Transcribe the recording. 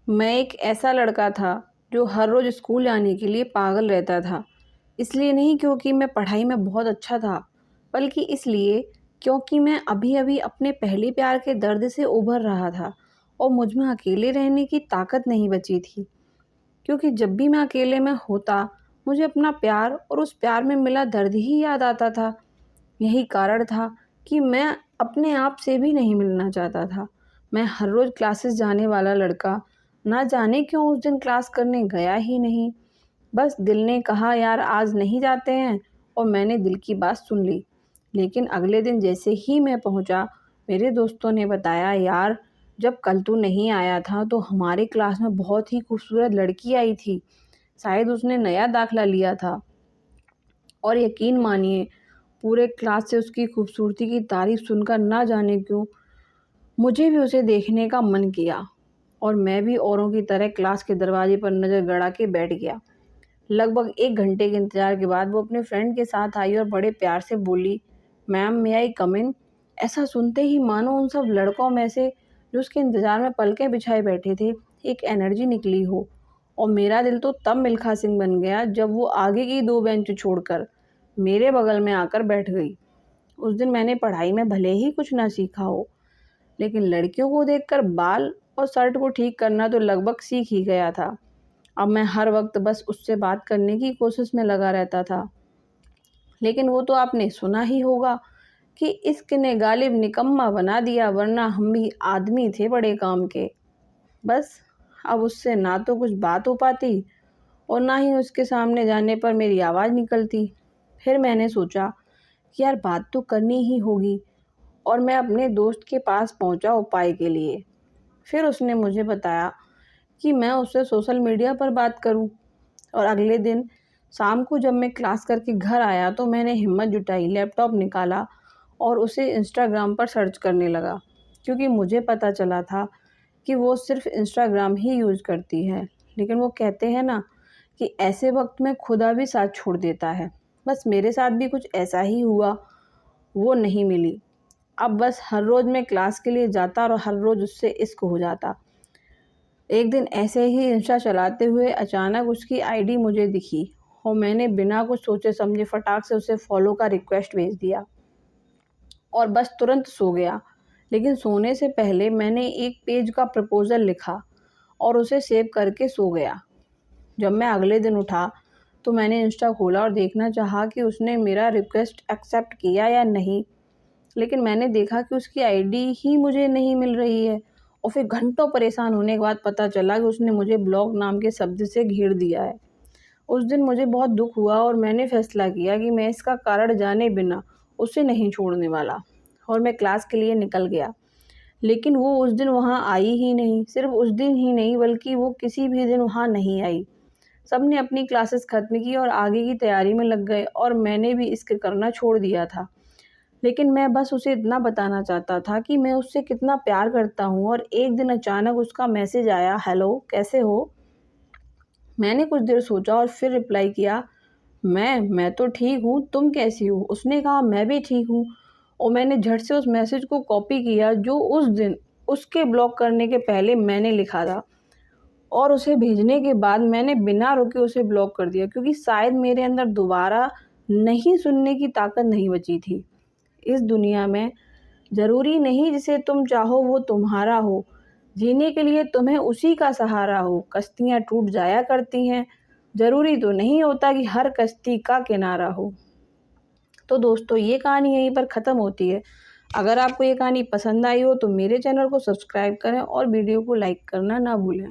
मैं एक ऐसा लड़का था जो हर रोज़ स्कूल जाने के लिए पागल रहता था। इसलिए नहीं क्योंकि मैं पढ़ाई में बहुत अच्छा था, बल्कि इसलिए क्योंकि मैं अभी-अभी अपने पहले प्यार के दर्द से उभर रहा था और मुझ में अकेले रहने की ताकत नहीं बची थी। क्योंकि जब भी मैं अकेले में होता, मुझे अपना प्यार और उस प्यार में मिला दर्द ही याद आता था। यही कारण था कि मैं अपने आप से भी नहीं मिलना चाहता था। मैं हर रोज़ क्लासेस जाने वाला लड़का, ना जाने क्यों उस दिन क्लास करने गया ही नहीं। बस दिल ने कहा यार आज नहीं जाते हैं और मैंने दिल की बात सुन ली। लेकिन अगले दिन जैसे ही मैं पहुंचा, मेरे दोस्तों ने बताया यार जब कल तू नहीं आया था तो हमारे क्लास में बहुत ही खूबसूरत लड़की आई थी। शायद उसने नया दाखिला लिया था। और यकीन मानिए पूरे क्लास से उसकी खूबसूरती की तारीफ़ सुनकर ना जाने क्यों मुझे भी उसे देखने का मन किया और मैं भी औरों की तरह क्लास के दरवाजे पर नज़र गड़ा के बैठ गया। लगभग 1 घंटे के इंतज़ार के बाद वो अपने फ्रेंड के साथ आई और बड़े प्यार से बोली, मैम मे आई कम इन? ऐसा सुनते ही मानो उन सब लड़कों में से जो उसके इंतज़ार में पलकें बिछाए बैठे थे, एक एनर्जी निकली हो और मेरा दिल तो तब मिल्खा सिंह बन गया जब वो आगे की 2 बेंच छोड़कर मेरे बगल में आकर बैठ गई। उस दिन मैंने पढ़ाई में भले ही कुछ ना सीखा हो, लेकिन लड़कियों को देखकर बाल और शर्ट को ठीक करना तो लगभग सीख ही गया था। अब मैं हर वक्त बस उससे बात करने की कोशिश में लगा रहता था। लेकिन वो तो आपने सुना ही होगा कि इश्क ने गालिब निकम्मा बना दिया, वरना हम भी आदमी थे बड़े काम के। बस अब उससे ना तो कुछ बात हो पाती और ना ही उसके सामने जाने पर मेरी आवाज़ निकलती। फिर मैंने सोचा कि यार बात तो करनी ही होगी और मैं अपने दोस्त के पास पहुंचा उपाय के लिए। फिर उसने मुझे बताया कि मैं उससे सोशल मीडिया पर बात करूं। और अगले दिन शाम को जब मैं क्लास करके घर आया तो मैंने हिम्मत जुटाई, लैपटॉप निकाला और उसे इंस्टाग्राम पर सर्च करने लगा, क्योंकि मुझे पता चला था कि वो सिर्फ इंस्टाग्राम ही यूज़ करती है। लेकिन वो कहते हैं ना कि ऐसे वक्त में खुदा भी साथ छोड़ देता है। बस मेरे साथ भी कुछ ऐसा ही हुआ, वो नहीं मिली। अब बस हर रोज़ मैं क्लास के लिए जाता और हर रोज़ उससे इश्क हो जाता। एक दिन ऐसे ही इंस्टा चलाते हुए अचानक उसकी आईडी मुझे दिखी और मैंने बिना कुछ सोचे समझे फटाक से उसे फॉलो का रिक्वेस्ट भेज दिया और बस तुरंत सो गया। लेकिन सोने से पहले मैंने एक पेज का प्रपोज़ल लिखा और उसे सेव करके सो गया। जब मैं अगले दिन उठा तो मैंने इंस्टा खोला और देखना चाहा कि उसने मेरा रिक्वेस्ट एक्सेप्ट किया या नहीं। लेकिन मैंने देखा कि उसकी आईडी ही मुझे नहीं मिल रही है और फिर घंटों परेशान होने के बाद पता चला कि उसने मुझे ब्लॉक नाम के शब्द से घेर दिया है। उस दिन मुझे बहुत दुख हुआ और मैंने फैसला किया कि मैं इसका कारण जाने बिना उसे नहीं छोड़ने वाला और मैं क्लास के लिए निकल गया। लेकिन वो उस दिन वहाँ आई ही नहीं। सिर्फ उस दिन ही नहीं बल्कि वो किसी भी दिन वहाँ नहीं आई। सबने अपनी क्लासेस ख़त्म की और आगे की तैयारी में लग गए और मैंने भी इसके करना छोड़ दिया था। लेकिन मैं बस उसे इतना बताना चाहता था कि मैं उससे कितना प्यार करता हूँ। और एक दिन अचानक उसका मैसेज आया, हेलो कैसे हो? मैंने कुछ देर सोचा और फिर रिप्लाई किया, मैं तो ठीक हूँ, तुम कैसी हो? उसने कहा मैं भी ठीक हूँ। और मैंने झट से उस मैसेज को कॉपी किया जो उस दिन उसके ब्लॉक करने के पहले मैंने लिखा था और उसे भेजने के बाद मैंने बिना रुके उसे ब्लॉक कर दिया, क्योंकि शायद मेरे अंदर दोबारा नहीं सुनने की ताकत नहीं बची थी। इस दुनिया में ज़रूरी नहीं जिसे तुम चाहो वो तुम्हारा हो। जीने के लिए तुम्हें उसी का सहारा हो। कश्तियाँ टूट जाया करती हैं, ज़रूरी तो नहीं होता कि हर कश्ती का किनारा हो। तो दोस्तों ये कहानी यहीं पर ख़त्म होती है। अगर आपको ये कहानी पसंद आई हो तो मेरे चैनल को सब्सक्राइब करें और वीडियो को लाइक करना ना भूलें।